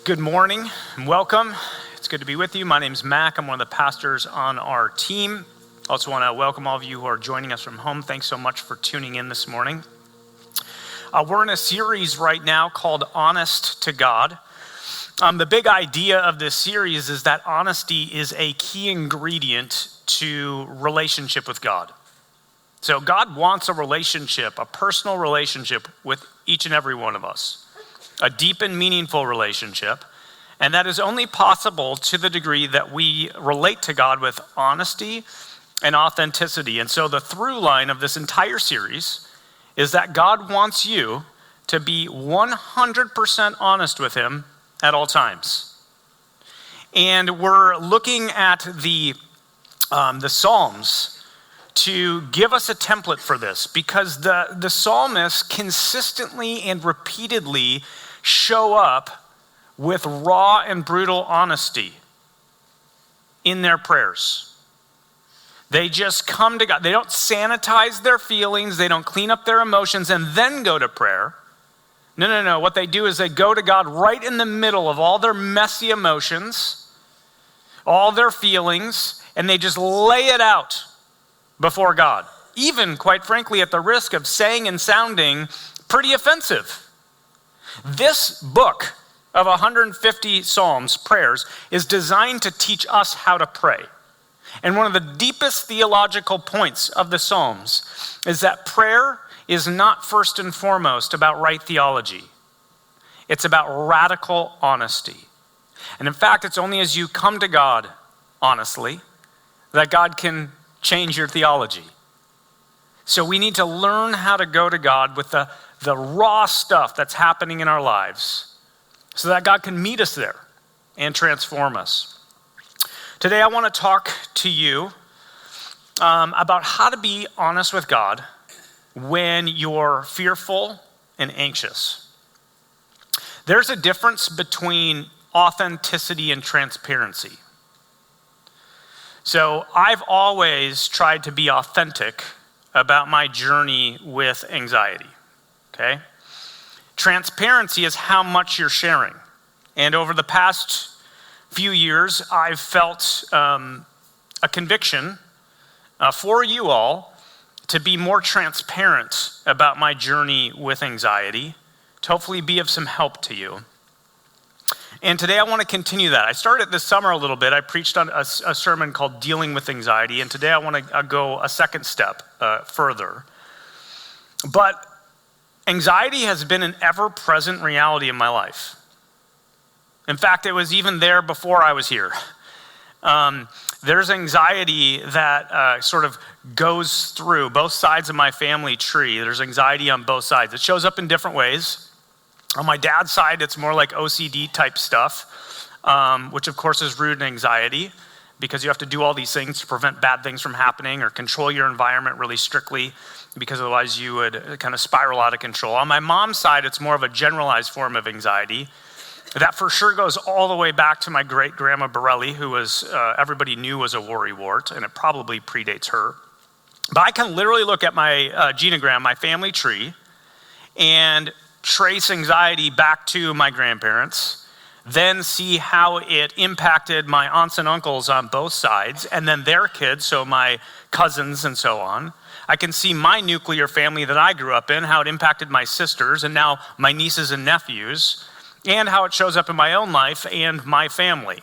Good morning and welcome. It's good to be with you. My name's Mac. I'm one of the pastors on our team. I also want to welcome all of you who are joining us from home. Thanks so much for tuning in this morning. We're in a series right now called Honest to God. The big idea of this series is that honesty is a key ingredient to relationship with God. So God wants a relationship, a personal relationship with each and every one of us, a deep and meaningful relationship. And that is only possible to the degree that we relate to God with honesty and authenticity. And so the through line of this entire series is that God wants you to be 100% honest with him at all times. And we're looking at the Psalms to give us a template for this, because the psalmists consistently and repeatedly show up with raw and brutal honesty in their prayers. They just come to God. They don't sanitize their feelings. They don't clean up their emotions and then go to prayer. No. What they do is they go to God right in the middle of all their messy emotions, all their feelings, and they just lay it out before God, even, quite frankly, at the risk of saying and sounding pretty offensive. This book of 150 Psalms, prayers, is designed to teach us how to pray. And one of the deepest theological points of the Psalms is that prayer is not first and foremost about right theology. It's about radical honesty. And in fact, it's only as you come to God honestly that God can change your theology. So we need to learn how to go to God with the raw stuff that's happening in our lives so that God can meet us there and transform us. Today I want to talk to you about how to be honest with God when you're fearful and anxious. There's a difference between authenticity and transparency. So I've always tried to be authentic about my journey with anxiety, okay? Transparency is how much you're sharing. And over the past few years, I've felt a conviction for you all to be more transparent about my journey with anxiety, to hopefully be of some help to you. And today I want to continue that. I started this summer a little bit. I preached on a sermon called Dealing with Anxiety, and today I want to go a second step further. But anxiety has been an ever-present reality in my life. In fact, it was even there before I was here. There's anxiety that sort of goes through both sides of my family tree. There's anxiety on both sides. It shows up in different ways. On my dad's side, it's more like OCD type stuff, which of course is rooted in anxiety because you have to do all these things to prevent bad things from happening or control your environment really strictly because otherwise you would kind of spiral out of control. On my mom's side, it's more of a generalized form of anxiety. That for sure goes all the way back to my great-grandma Borelli, who was everybody knew was a worrywart, and it probably predates her. But I can literally look at my genogram, my family tree, and trace anxiety back to my grandparents, then see how it impacted my aunts and uncles on both sides, and then their kids, so my cousins and so on. I can see my nuclear family that I grew up in, how it impacted my sisters, and now my nieces and nephews, and how it shows up in my own life and my family.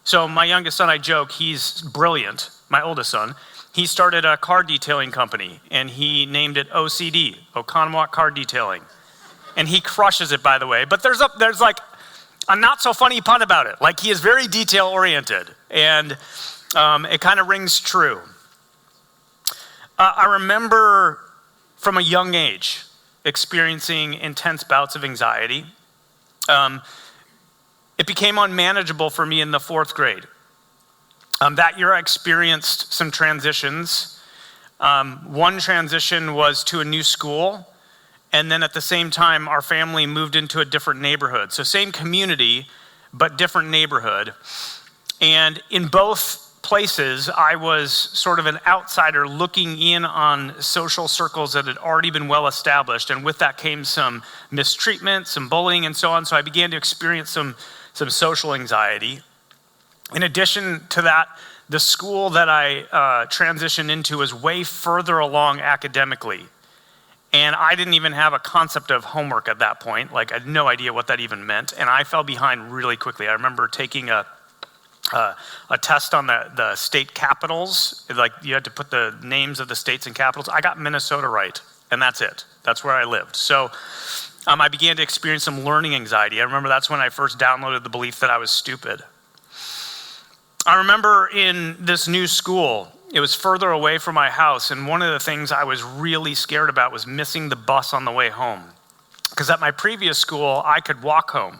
So my youngest son, I joke, he's brilliant, my oldest son. He started a car detailing company, and he named it OCD, Oconomowoc Car Detailing. And he crushes it, by the way. But there's like a not so funny pun about it. Like, he is very detail oriented, and it kind of rings true. I remember from a young age experiencing intense bouts of anxiety. It became unmanageable for me in the 4th grade. That year I experienced some transitions. One transition was to a new school, and then at the same time our family moved into a different neighborhood. So same community, but different neighborhood. And in both places, I was sort of an outsider looking in on social circles that had already been well established. And with that came some mistreatment, some bullying, and so on. So I began to experience some social anxiety. In addition to that, the school that I transitioned into was way further along academically. And I didn't even have a concept of homework at that point. Like, I had no idea what that even meant. And I fell behind really quickly. I remember taking a test on the state capitals. Like, you had to put the names of the states and capitals. I got Minnesota right, and that's it. That's where I lived. So I began to experience some learning anxiety. I remember that's when I first downloaded the belief that I was stupid. I remember in this new school, it was further away from my house, and one of the things I was really scared about was missing the bus on the way home. Because at my previous school, I could walk home.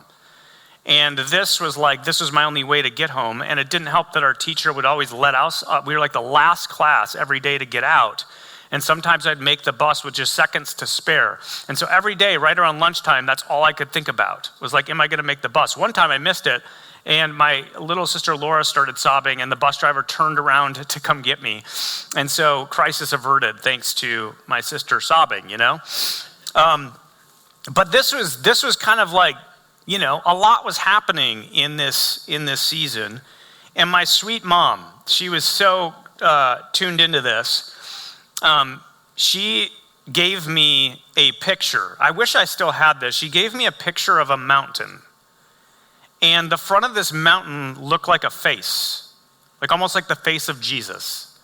And this was my only way to get home, and it didn't help that our teacher would always let us, we were like the last class every day to get out. And sometimes I'd make the bus with just seconds to spare. And so every day, right around lunchtime, that's all I could think about, was like, am I gonna make the bus? One time I missed it, and my little sister Laura started sobbing, and the bus driver turned around to come get me. And so crisis averted thanks to my sister sobbing, you know? But this was kind of like, you know, a lot was happening in this season. And my sweet mom, she was so tuned into this. She gave me a picture. I wish I still had this. She gave me a picture of a mountain. And the front of this mountain looked like a face, like almost like the face of Jesus.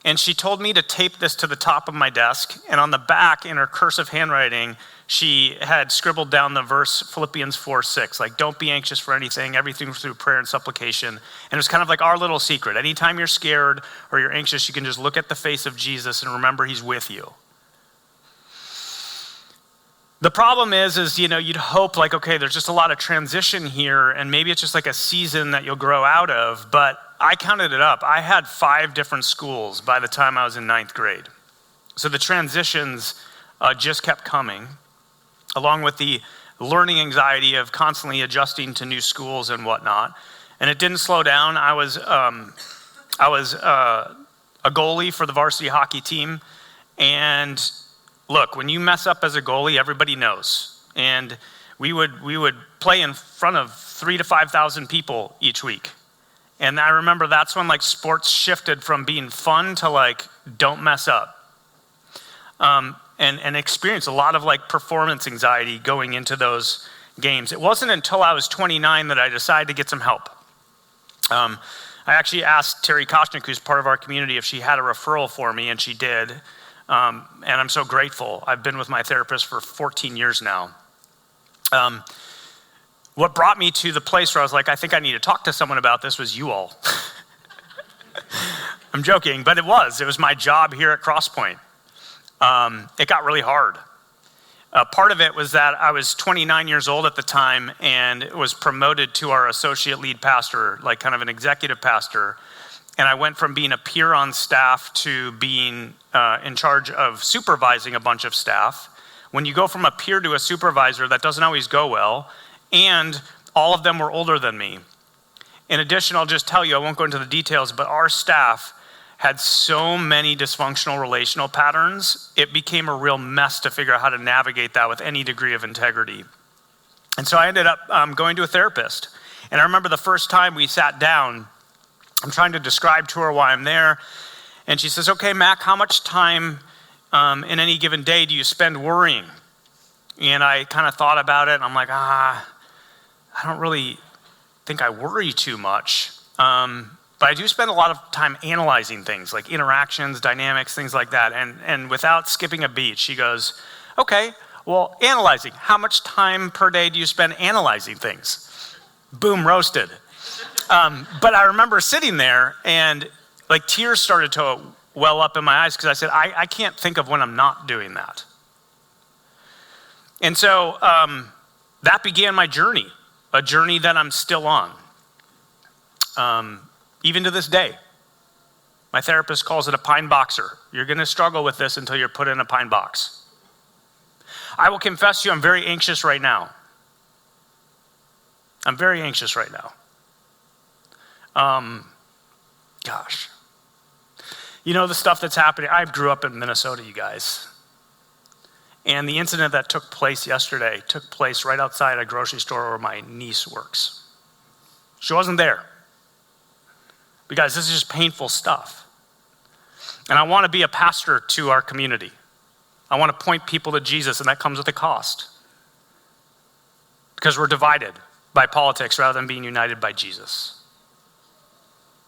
And she told me to tape this to the top of my desk. And on the back, in her cursive handwriting, she had scribbled down the verse Philippians 4:6, like, don't be anxious for anything, everything through prayer and supplication. And it was kind of like our little secret. Anytime you're scared or you're anxious, you can just look at the face of Jesus and remember he's with you. The problem is, you know, you'd hope like, okay, there's just a lot of transition here, and maybe it's just like a season that you'll grow out of, but I counted it up. I had 5 different schools by the time I was in 9th grade. So the transitions just kept coming, along with the learning anxiety of constantly adjusting to new schools and whatnot. And it didn't slow down. I was a goalie for the varsity hockey team, and look, when you mess up as a goalie, everybody knows. And we would play in front of 3,000 to 5,000 people each week. And I remember that's when like sports shifted from being fun to like, don't mess up. And experienced a lot of like performance anxiety going into those games. It wasn't until I was 29 that I decided to get some help. I actually asked Terry Koshnick, who's part of our community, if she had a referral for me, and she did. And I'm so grateful. I've been with my therapist for 14 years now. What brought me to the place where I was like, I think I need to talk to someone about this was you all. I'm joking, but it was my job here at Crosspoint. It got really hard. Part of it was that I was 29 years old at the time and was promoted to our associate lead pastor, like kind of an executive pastor. And I went from being a peer on staff to being in charge of supervising a bunch of staff. When you go from a peer to a supervisor, that doesn't always go well. And all of them were older than me. In addition, I'll just tell you, I won't go into the details, but our staff had so many dysfunctional relational patterns, it became a real mess to figure out how to navigate that with any degree of integrity. And so I ended up going to a therapist. And I remember the first time we sat down, I'm trying to describe to her why I'm there. And she says, okay, Mac, how much time in any given day do you spend worrying? And I kind of thought about it, and I'm like, I don't really think I worry too much. But I do spend a lot of time analyzing things, like interactions, dynamics, things like that. And without skipping a beat, she goes, okay, well, analyzing. How much time per day do you spend analyzing things? Boom, roasted. But I remember sitting there, and like tears started to well up in my eyes because I said, I can't think of when I'm not doing that. And so that began my journey, a journey that I'm still on. Even to this day. My therapist calls it a pine boxer. You're going to struggle with this until you're put in a pine box. I will confess to you, I'm very anxious right now. I'm very anxious right now. Gosh. You know the stuff that's happening? I grew up in Minnesota, you guys. And the incident that took place yesterday took place right outside a grocery store where my niece works. She wasn't there. But guys, this is just painful stuff. And I want to be a pastor to our community. I want to point people to Jesus, and that comes with a cost. Because we're divided by politics rather than being united by Jesus.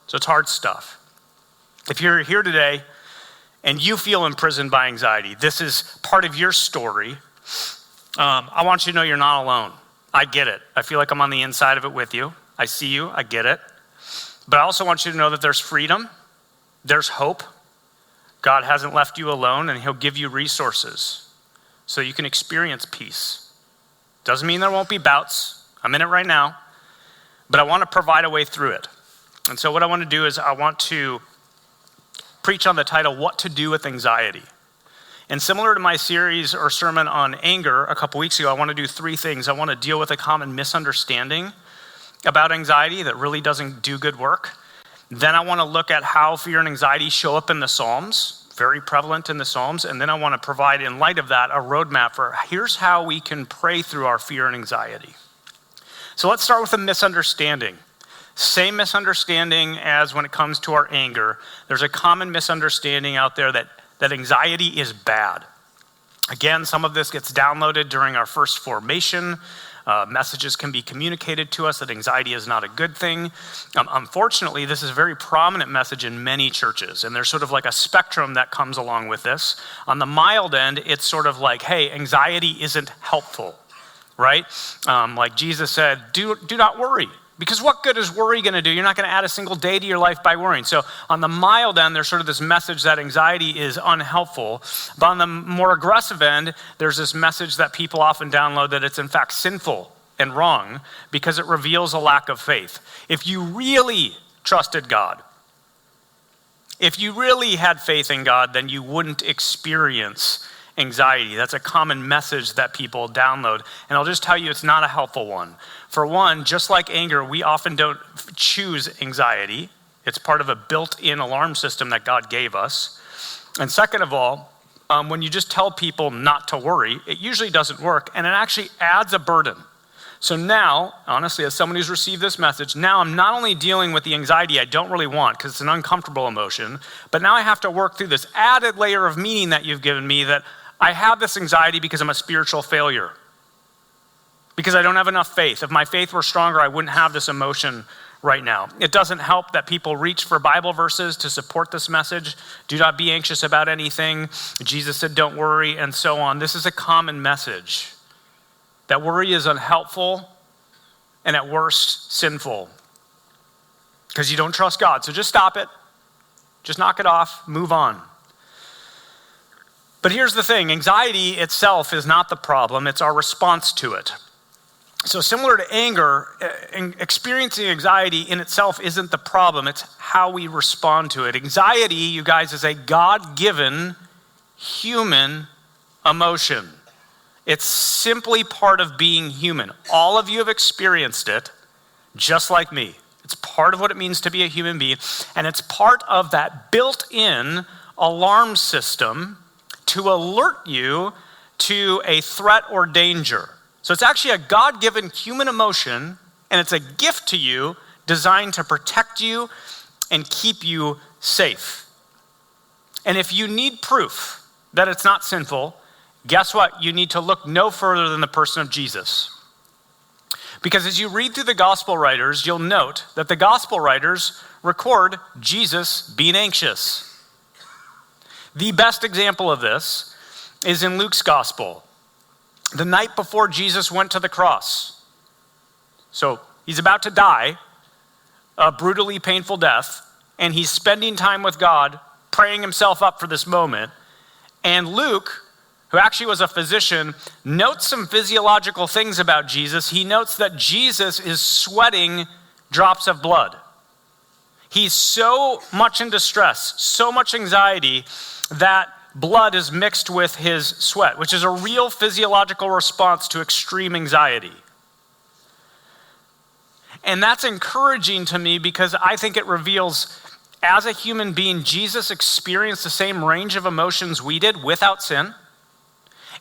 So it's hard stuff. If you're here today and you feel imprisoned by anxiety, this is part of your story. I want you to know you're not alone. I get it. I feel like I'm on the inside of it with you. I see you. I get it. But I also want you to know that there's freedom. There's hope. God hasn't left you alone, and he'll give you resources so you can experience peace. Doesn't mean there won't be bouts. I'm in it right now. But I want to provide a way through it. And so what I want to do is I want to preach on the title, What to Do with Anxiety. And similar to my series or sermon on anger a couple weeks ago, I want to do three things. I want to deal with a common misunderstanding about anxiety that really doesn't do good work. Then I want to look at how fear and anxiety show up in the Psalms, very prevalent in the Psalms. And then I want to provide, in light of that, a roadmap for here's how we can pray through our fear and anxiety. So let's start with a misunderstanding. Same misunderstanding as when it comes to our anger. There's a common misunderstanding out there that anxiety is bad. Again, some of this gets downloaded during our first formation. Messages can be communicated to us that anxiety is not a good thing. Unfortunately, this is a very prominent message in many churches, and there's sort of like a spectrum that comes along with this. On the mild end, it's sort of like, hey, anxiety isn't helpful, right? Like Jesus said, do not worry. Because what good is worry going to do? You're not going to add a single day to your life by worrying. So on the mild end, there's sort of this message that anxiety is unhelpful. But on the more aggressive end, there's this message that people often download that it's in fact sinful and wrong because it reveals a lack of faith. If you really trusted God, if you really had faith in God, then you wouldn't experience anxiety. That's a common message that people download. And I'll just tell you, it's not a helpful one. For one, just like anger, we often don't choose anxiety. It's part of a built-in alarm system that God gave us. And second of all, when you just tell people not to worry, it usually doesn't work, and it actually adds a burden. So now, honestly, as someone who's received this message, now I'm not only dealing with the anxiety I don't really want because it's an uncomfortable emotion, but now I have to work through this added layer of meaning that you've given me that I have this anxiety because I'm a spiritual failure, because I don't have enough faith. If my faith were stronger, I wouldn't have this emotion right now. It doesn't help that people reach for Bible verses to support this message. Do not be anxious about anything. Jesus said, don't worry, and so on. This is a common message, that worry is unhelpful and at worst sinful because you don't trust God. So just stop it. Just knock it off. Move on. But here's the thing, anxiety itself is not the problem, it's our response to it. So similar to anger, experiencing anxiety in itself isn't the problem, it's how we respond to it. Anxiety, you guys, is a God-given human emotion. It's simply part of being human. All of you have experienced it, just like me. It's part of what it means to be a human being, and it's part of that built-in alarm system to alert you to a threat or danger. So it's actually a God-given human emotion, and it's a gift to you designed to protect you and keep you safe. And if you need proof that it's not sinful, guess what? You need to look no further than the person of Jesus. Because as you read through the gospel writers, you'll note that the gospel writers record Jesus being anxious. The best example of this is in Luke's gospel. The night before Jesus went to the cross. So he's about to die, a brutally painful death, and he's spending time with God, praying himself up for this moment. And Luke, who actually was a physician, notes some physiological things about Jesus. He notes that Jesus is sweating drops of blood. He's so much in distress, so much anxiety, that blood is mixed with his sweat, which is a real physiological response to extreme anxiety. And that's encouraging to me because I think it reveals as a human being, Jesus experienced the same range of emotions we did without sin.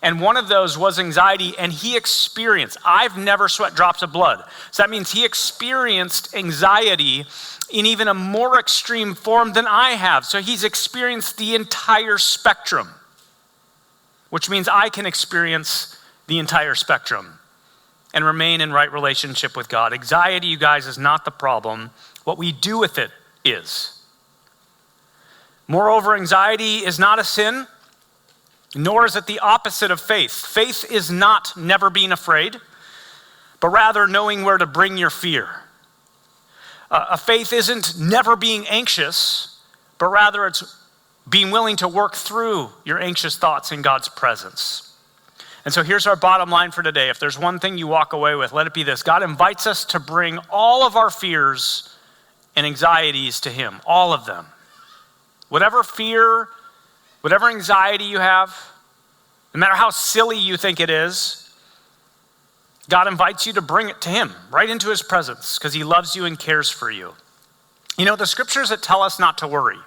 And one of those was anxiety, and he experienced, I've never sweat drops of blood. So that means he experienced anxiety in even a more extreme form than I have. So he's experienced the entire spectrum, which means I can experience the entire spectrum and remain in right relationship with God. Anxiety, you guys, is not the problem. What we do with it is. Moreover, anxiety is not a sin, nor is it the opposite of faith. Faith is not never being afraid, but rather knowing where to bring your fear. A faith isn't never being anxious, but rather it's being willing to work through your anxious thoughts in God's presence. And so here's our bottom line for today. If there's one thing you walk away with, let it be this. God invites us to bring all of our fears and anxieties to him, all of them. Whatever fear, whatever anxiety you have, no matter how silly you think it is, God invites you to bring it to him, right into his presence, because he loves you and cares for you. You know, the scriptures that tell us not to worry,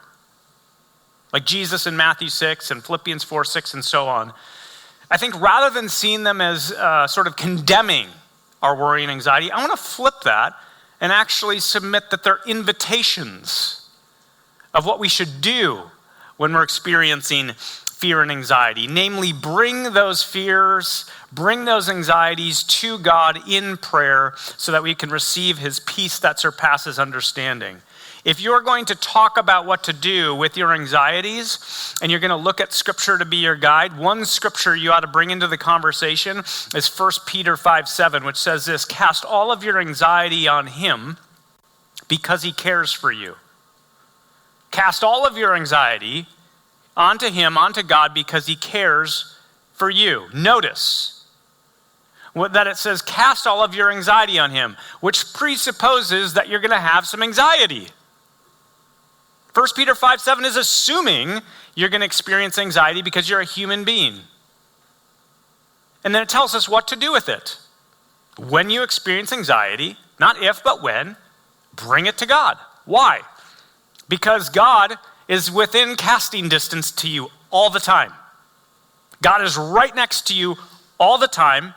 like Jesus in Matthew 6 and Philippians 4:6 and so on, I think rather than seeing them as sort of condemning our worry and anxiety, I want to flip that and actually submit that they're invitations of what we should do when we're experiencing fear and anxiety. Namely, bring those fears, bring those anxieties to God in prayer so that we can receive his peace that surpasses understanding. If you're going to talk about what to do with your anxieties and you're going to look at scripture to be your guide, one scripture you ought to bring into the conversation is 1 Peter 5:7, which says this: cast all of your anxiety on him because he cares for you. Cast all of your anxiety onto him, onto God, because he cares for you. Notice that it says cast all of your anxiety on him, which presupposes that you're going to have some anxiety. 1 Peter 5:7 is assuming you're going to experience anxiety because you're a human being. And then it tells us what to do with it. When you experience anxiety, not if, but when, bring it to God. Why? Because God is within casting distance to you all the time. God is right next to you all the time,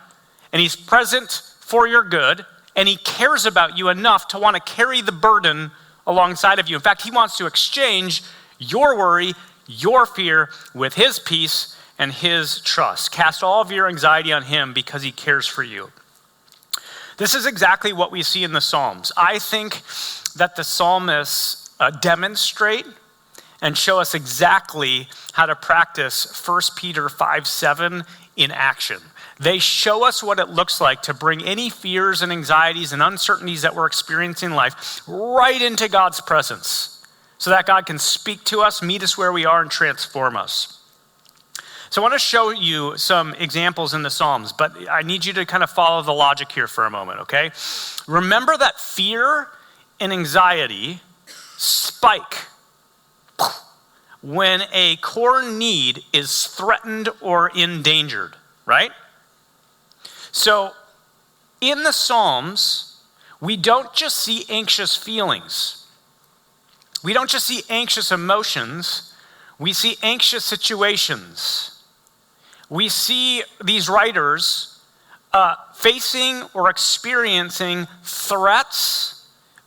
and he's present for your good, and he cares about you enough to want to carry the burden alongside of you. In fact, he wants to exchange your worry, your fear with his peace and his trust. Cast all of your anxiety on him because he cares for you. This is exactly what we see in the Psalms. I think that the psalmists demonstrate and show us exactly how to practice 1 Peter 5:7 in action. They show us what it looks like to bring any fears and anxieties and uncertainties that we're experiencing in life right into God's presence so that God can speak to us, meet us where we are, and transform us. So I want to show you some examples in the Psalms, but I need you to kind of follow the logic here for a moment, okay? Remember that fear and anxiety spike when a core need is threatened or endangered, right? So in the Psalms, we don't just see anxious feelings. We don't just see anxious emotions. We see anxious situations. We see these writers facing or experiencing threats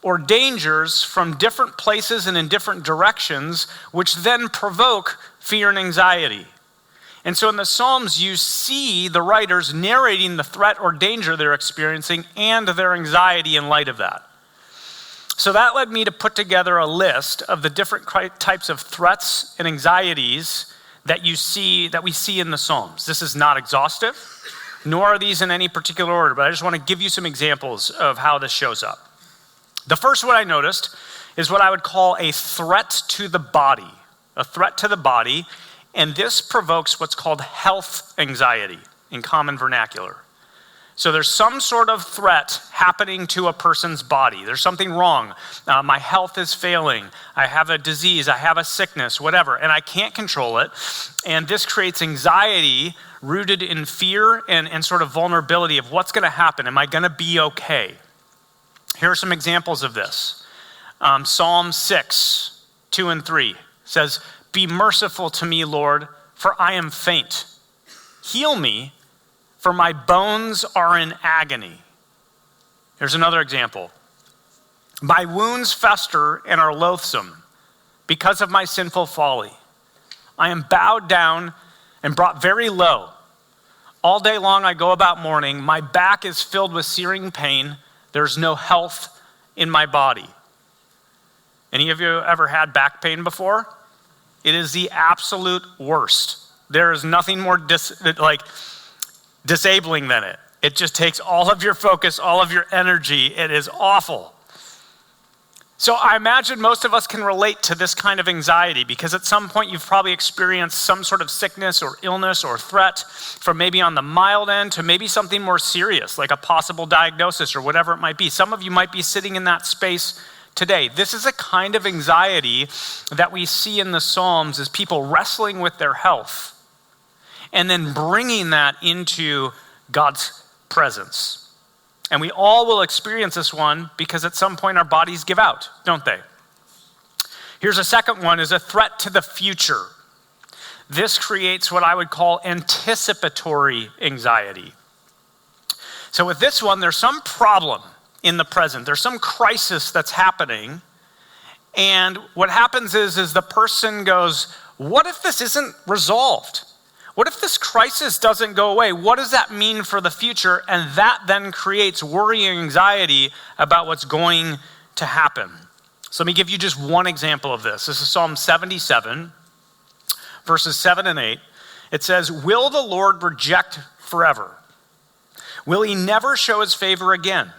or dangers from different places and in different directions, which then provoke fear and anxiety. And so in the Psalms, you see the writers narrating the threat or danger they're experiencing and their anxiety in light of that. So that led me to put together a list of the different types of threats and anxieties that we see in the Psalms. This is not exhaustive, nor are these in any particular order, but I just want to give you some examples of how this shows up. The first one I noticed is what I would call a threat to the body, a threat to the body. And this provokes what's called health anxiety in common vernacular. So there's some sort of threat happening to a person's body. There's something wrong. My health is failing. I have a disease. I have a sickness, whatever, and I can't control it. And this creates anxiety rooted in fear and sort of vulnerability of what's going to happen. Am I going to be okay? Here are some examples of this. Psalm 6. 2 and 3 says, "Be merciful to me, Lord, for I am faint. Heal me, for my bones are in agony." Here's another example. "My wounds fester and are loathsome because of my sinful folly. I am bowed down and brought very low. All day long I go about mourning. My back is filled with searing pain. There's no health in my body." Any of you ever had back pain before? It is the absolute worst. There is nothing more disabling than it. It just takes all of your focus, all of your energy. It is awful. So I imagine most of us can relate to this kind of anxiety because at some point you've probably experienced some sort of sickness or illness or threat, from maybe on the mild end to maybe something more serious, like a possible diagnosis or whatever it might be. Some of you might be sitting in that space today. This is a kind of anxiety that we see in the Psalms as people wrestling with their health and then bringing that into God's presence. And we all will experience this one because at some point our bodies give out, don't they? Here's a second one, is a threat to the future. This creates what I would call anticipatory anxiety. So with this one, there's some problem in the present. There's some crisis that's happening. And what happens is the person goes, what if this isn't resolved? What if this crisis doesn't go away? What does that mean for the future? And that then creates worry and anxiety about what's going to happen. So let me give you just one example of this. This is Psalm 77, verses 7 and 8. It says, "Will the Lord reject forever? Will he never show his favor again?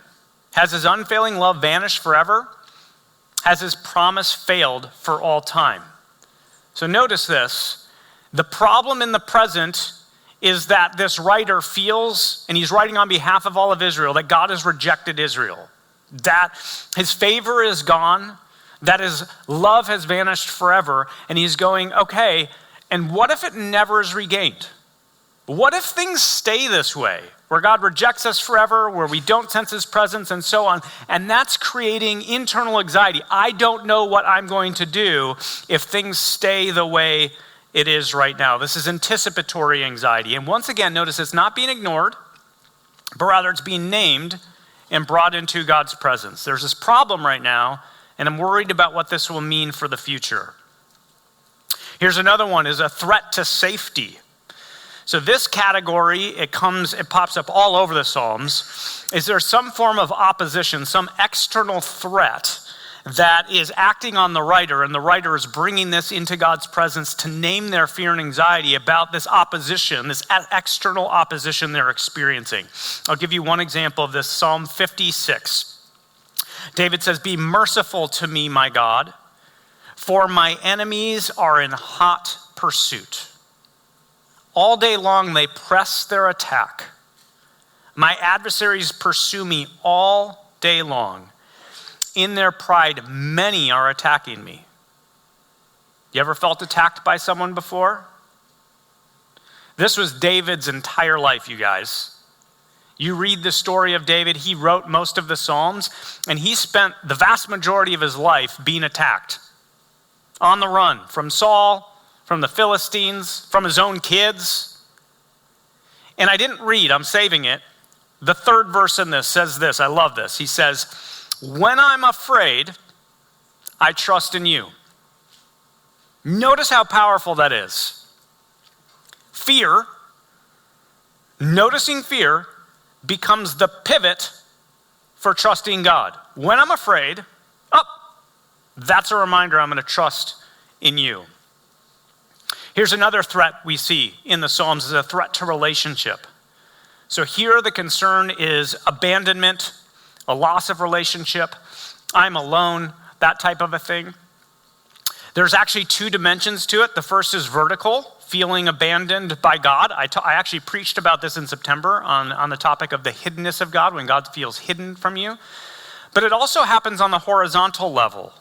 Has his unfailing love vanished forever? Has his promise failed for all time?" So notice this. The problem in the present is that this writer feels, and he's writing on behalf of all of Israel, that God has rejected Israel, that his favor is gone, that his love has vanished forever, and he's going, okay, and what if it never is regained? What if things stay this way, where God rejects us forever, where we don't sense his presence and so on, and that's creating internal anxiety. I don't know what I'm going to do if things stay the way it is right now. This is anticipatory anxiety. And once again, notice it's not being ignored, but rather it's being named and brought into God's presence. There's this problem right now, and I'm worried about what this will mean for the future. Here's another one, is a threat to safety. So this category, it pops up all over the Psalms. Is there some form of opposition, some external threat that is acting on the writer, and the writer is bringing this into God's presence to name their fear and anxiety about this opposition, this external opposition they're experiencing. I'll give you one example of this, Psalm 56. David says, "Be merciful to me, my God, for my enemies are in hot pursuit. All day long they press their attack. My adversaries pursue me all day long. In their pride, many are attacking me." You ever felt attacked by someone before? This was David's entire life, you guys. You read the story of David, he wrote most of the Psalms, and he spent the vast majority of his life being attacked. On the run from Saul, from the Philistines, from his own kids. And I didn't read, I'm saving it. The third verse in this says this, I love this. He says, "When I'm afraid, I trust in you." Notice how powerful that is. Fear, noticing fear, becomes the pivot for trusting God. When I'm afraid, that's a reminder I'm going to trust in you. Here's another threat we see in the Psalms, is a threat to relationship. So here the concern is abandonment, a loss of relationship, I'm alone, that type of a thing. There's actually two dimensions to it. The first is vertical, feeling abandoned by God. I actually preached about this in September on the topic of the hiddenness of God, when God feels hidden from you. But it also happens on the horizontal level.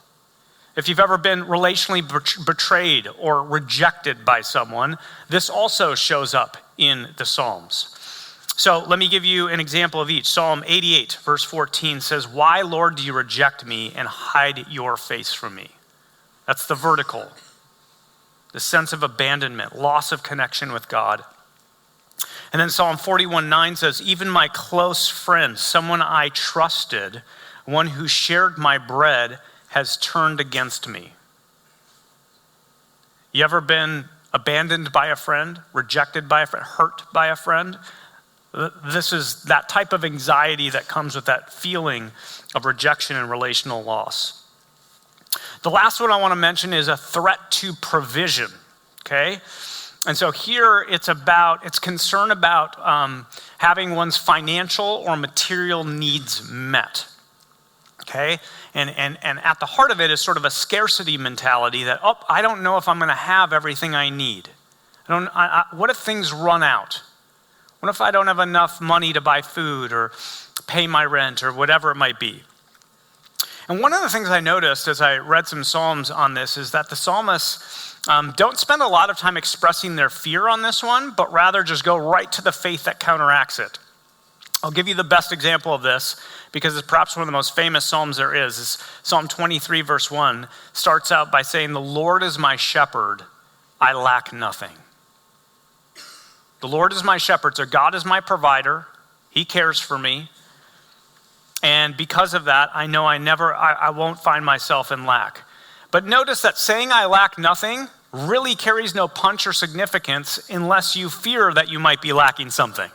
If you've ever been relationally betrayed or rejected by someone, this also shows up in the Psalms. So let me give you an example of each. Psalm 88, verse 14 says, "Why, Lord, do you reject me and hide your face from me?" That's the vertical. The sense of abandonment, loss of connection with God. And then Psalm 41:9 says, even my close friend, someone I trusted, one who shared my bread, has turned against me. You ever been abandoned by a friend, rejected by a friend, hurt by a friend? This is that type of anxiety that comes with that feeling of rejection and relational loss. The last one I want to mention is a threat to provision, okay? And so here it's concern about having one's financial or material needs met, okay? And at the heart of it is sort of a scarcity mentality that, I don't know if I'm going to have everything I need. What if things run out? What if I don't have enough money to buy food or pay my rent or whatever it might be? And one of the things I noticed as I read some Psalms on this is that the psalmists don't spend a lot of time expressing their fear on this one, but rather just go right to the faith that counteracts it. I'll give you the best example of this because it's perhaps one of the most famous Psalms there is. It's Psalm 23 verse 1 starts out by saying, the Lord is my shepherd, I lack nothing. The Lord is my shepherd, so God is my provider. He cares for me. And because of that, I know I won't find myself in lack. But notice that saying I lack nothing really carries no punch or significance unless you fear that you might be lacking something,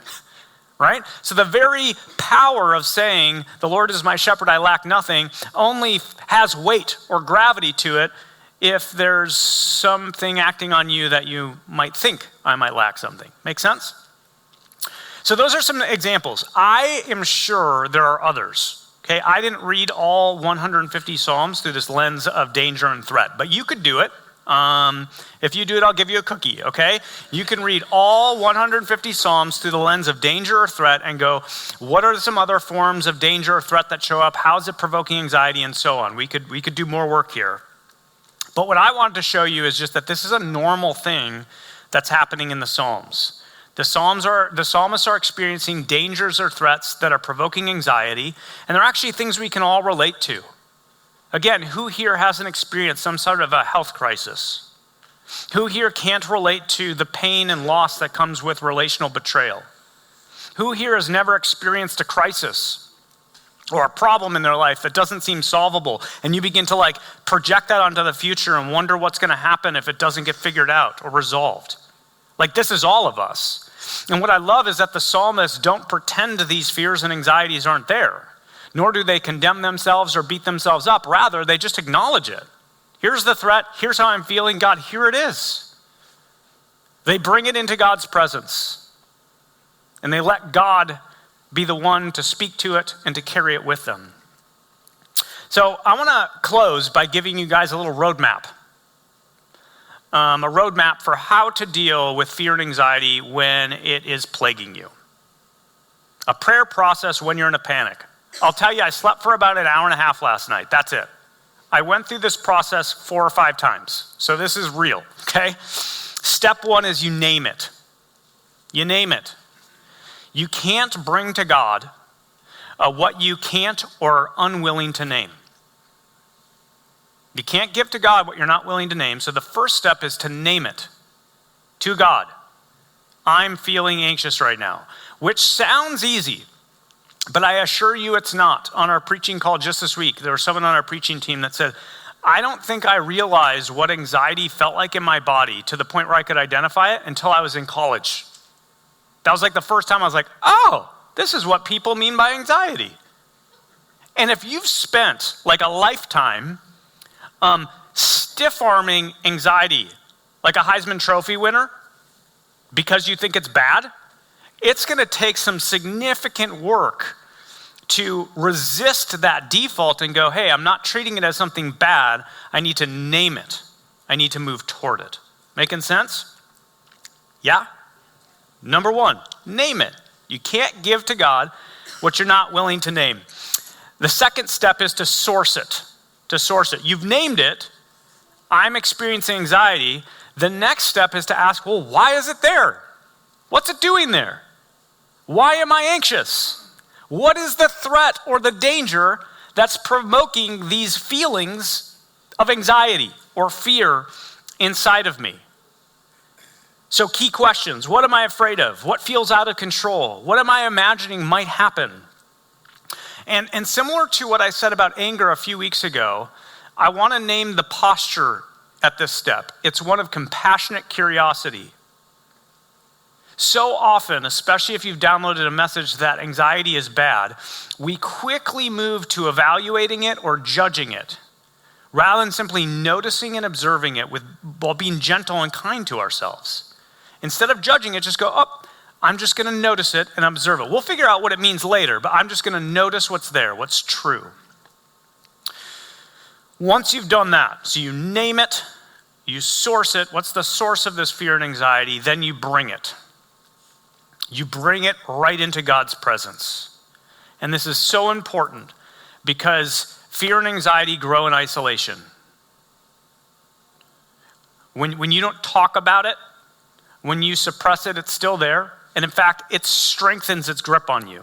right? So the very power of saying the Lord is my shepherd, I lack nothing, only has weight or gravity to it if there's something acting on you that you might think I might lack something. Make sense? So those are some examples. I am sure there are others. Okay, I didn't read all 150 Psalms through this lens of danger and threat, but you could do it. If you do it, I'll give you a cookie, okay? You can read all 150 Psalms through the lens of danger or threat and go, what are some other forms of danger or threat that show up? How is it provoking anxiety and so on? We could do more work here. But what I wanted to show you is just that this is a normal thing that's happening in the Psalms. The psalmists are experiencing dangers or threats that are provoking anxiety, and they're actually things we can all relate to. Again, who here hasn't experienced some sort of a health crisis? Who here can't relate to the pain and loss that comes with relational betrayal? Who here has never experienced a crisis or a problem in their life that doesn't seem solvable, and you begin to project that onto the future and wonder what's going to happen if it doesn't get figured out or resolved? This is all of us. And what I love is that the psalmists don't pretend these fears and anxieties aren't there, nor do they condemn themselves or beat themselves up. Rather, they just acknowledge it. Here's the threat. Here's how I'm feeling. God, here it is. They bring it into God's presence, and they let God be the one to speak to it and to carry it with them. So I want to close by giving you guys a little roadmap. A roadmap for how to deal with fear and anxiety when it is plaguing you. A prayer process when you're in a panic. I'll tell you, I slept for about an hour and a half last night. That's it. I went through this process 4 or 5 times. So this is real, okay? Step 1 is you name it. You name it. You can't bring to God what you can't or are unwilling to name. You can't give to God what you're not willing to name. So the first step is to name it to God. I'm feeling anxious right now, which sounds easy, but I assure you it's not. On our preaching call just this week, there was someone on our preaching team that said, I don't think I realized what anxiety felt like in my body to the point where I could identify it until I was in college. That was the first time I was like, oh, this is what people mean by anxiety. And if you've spent a lifetime stiff-arming anxiety, like a Heisman Trophy winner, because you think it's bad, it's going to take some significant work to resist that default and go, hey, I'm not treating it as something bad. I need to name it. I need to move toward it. Making sense? Yeah? Number 1, name it. You can't give to God what you're not willing to name. The second step is to source it. You've named it. I'm experiencing anxiety. The next step is to ask, well, why is it there? What's it doing there? Why am I anxious? What is the threat or the danger that's provoking these feelings of anxiety? or fear inside of me. So key questions: what am I afraid of? What feels out of control? What am I imagining might happen? And similar to what I said about anger a few weeks ago, I want to name the posture at this step. It's one of compassionate curiosity. So often, especially if you've downloaded a message that anxiety is bad, we quickly move to evaluating it or judging it, rather than simply noticing and observing it while being gentle and kind to ourselves. Instead of judging it, just go, oh, I'm just going to notice it and observe it. We'll figure out what it means later, but I'm just going to notice what's there, what's true. Once you've done that, so you name it, you source it, what's the source of this fear and anxiety, then you bring it. You bring it right into God's presence. And this is so important because fear and anxiety grow in isolation. When you don't talk about it, when you suppress it, it's still there. And in fact, it strengthens its grip on you.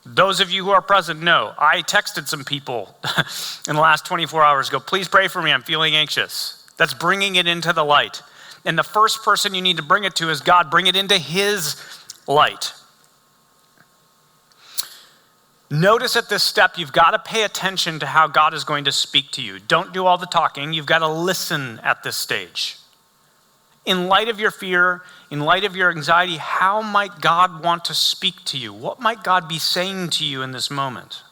Those of you who are present know, I texted some people in the last 24 hours ago, please pray for me, I'm feeling anxious. That's bringing it into the light. And the first person you need to bring it to is God. Bring it into his light. Notice at this step, you've got to pay attention to how God is going to speak to you. Don't do all the talking. You've got to listen at this stage. In light of your fear, in light of your anxiety, how might God want to speak to you? What might God be saying to you in this moment?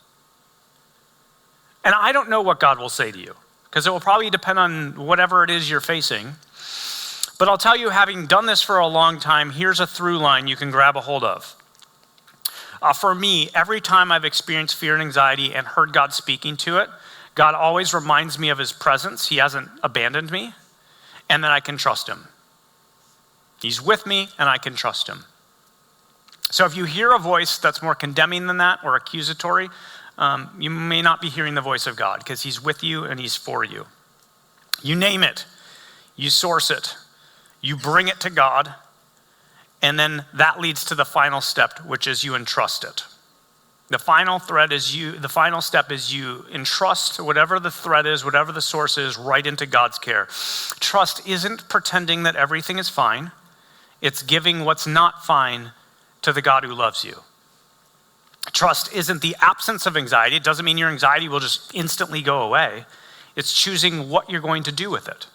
And I don't know what God will say to you, because it will probably depend on whatever it is you're facing. But I'll tell you, having done this for a long time, here's a through line you can grab a hold of. For me, every time I've experienced fear and anxiety and heard God speaking to it, God always reminds me of his presence. He hasn't abandoned me, and that I can trust him. He's with me, and I can trust him. So if you hear a voice that's more condemning than that or accusatory, you may not be hearing the voice of God, because he's with you and he's for you. You name it, you source it, you bring it to God, and then that leads to the final step, which is you entrust it. The final step is you entrust whatever the threat is, whatever the source is, right into God's care. Trust isn't pretending that everything is fine. It's giving what's not fine to the God who loves you. Trust isn't the absence of anxiety. It doesn't mean your anxiety will just instantly go away. It's choosing what you're going to do with it.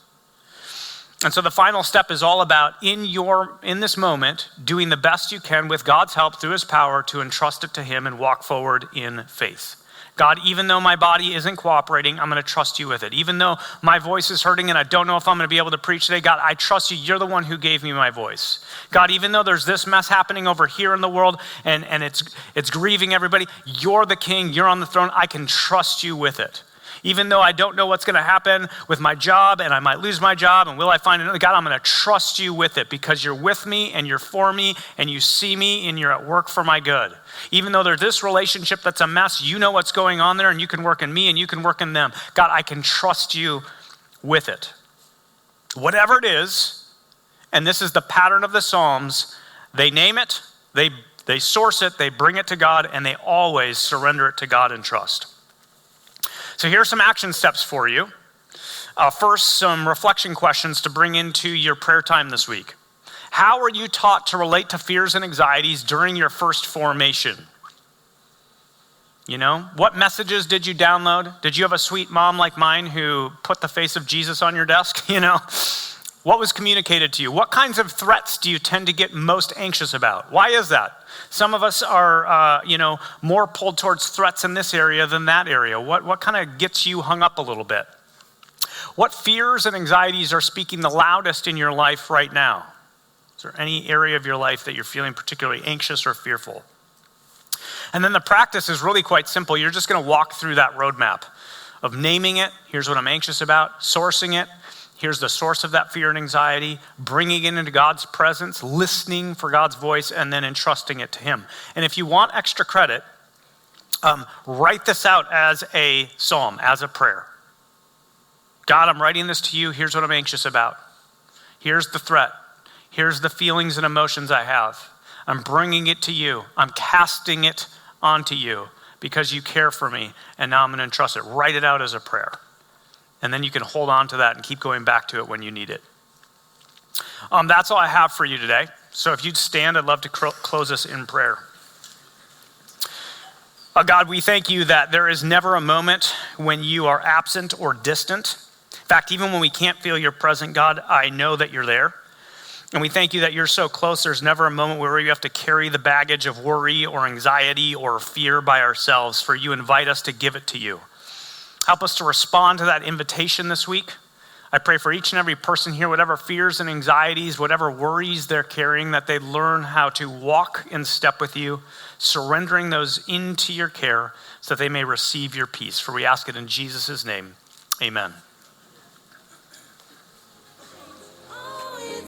And so the final step is all about, in this moment, doing the best you can with God's help through his power to entrust it to him and walk forward in faith. God, even though my body isn't cooperating, I'm going to trust you with it. Even though my voice is hurting and I don't know if I'm going to be able to preach today, God, I trust you. You're the one who gave me my voice. God, even though there's this mess happening over here in the world and it's grieving everybody, you're the king, you're on the throne. I can trust you with it. Even though I don't know what's going to happen with my job and I might lose my job and will I find another, God, I'm going to trust you with it because you're with me and you're for me and you see me and you're at work for my good. Even though there's this relationship that's a mess, you know what's going on there and you can work in me and you can work in them. God, I can trust you with it. Whatever it is, and this is the pattern of the Psalms, they name it, they source it, they bring it to God, and they always surrender it to God in trust. So here are some action steps for you. First, some reflection questions to bring into your prayer time this week. How were you taught to relate to fears and anxieties during your first formation? You know, what messages did you download? Did you have a sweet mom like mine who put the face of Jesus on your desk? You know, what was communicated to you? What kinds of threats do you tend to get most anxious about? Why is that? Some of us are, more pulled towards threats in this area than that area. What kind of gets you hung up a little bit? What fears and anxieties are speaking the loudest in your life right now? Is there any area of your life that you're feeling particularly anxious or fearful? And then the practice is really quite simple. You're just going to walk through that roadmap of naming it. Here's what I'm anxious about. Sourcing it. Here's the source of that fear and anxiety, bringing it into God's presence, listening for God's voice, and then entrusting it to him. And if you want extra credit, write this out as a psalm, as a prayer. God, I'm writing this to you. Here's what I'm anxious about. Here's the threat. Here's the feelings and emotions I have. I'm bringing it to you. I'm casting it onto you because you care for me, and now I'm going to entrust it. Write it out as a prayer. And then you can hold on to that and keep going back to it when you need it. That's all I have for you today. So if you'd stand, I'd love to close us in prayer. God, we thank you that there is never a moment when you are absent or distant. In fact, even when we can't feel you're present, God, I know that you're there. And we thank you that you're so close, there's never a moment where you have to carry the baggage of worry or anxiety or fear by ourselves, for you invite us to give it to you. Help us to respond to that invitation this week. I pray for each and every person here, whatever fears and anxieties, whatever worries they're carrying, that they learn how to walk in step with you, surrendering those into your care so that they may receive your peace. For we ask it in Jesus' name, amen.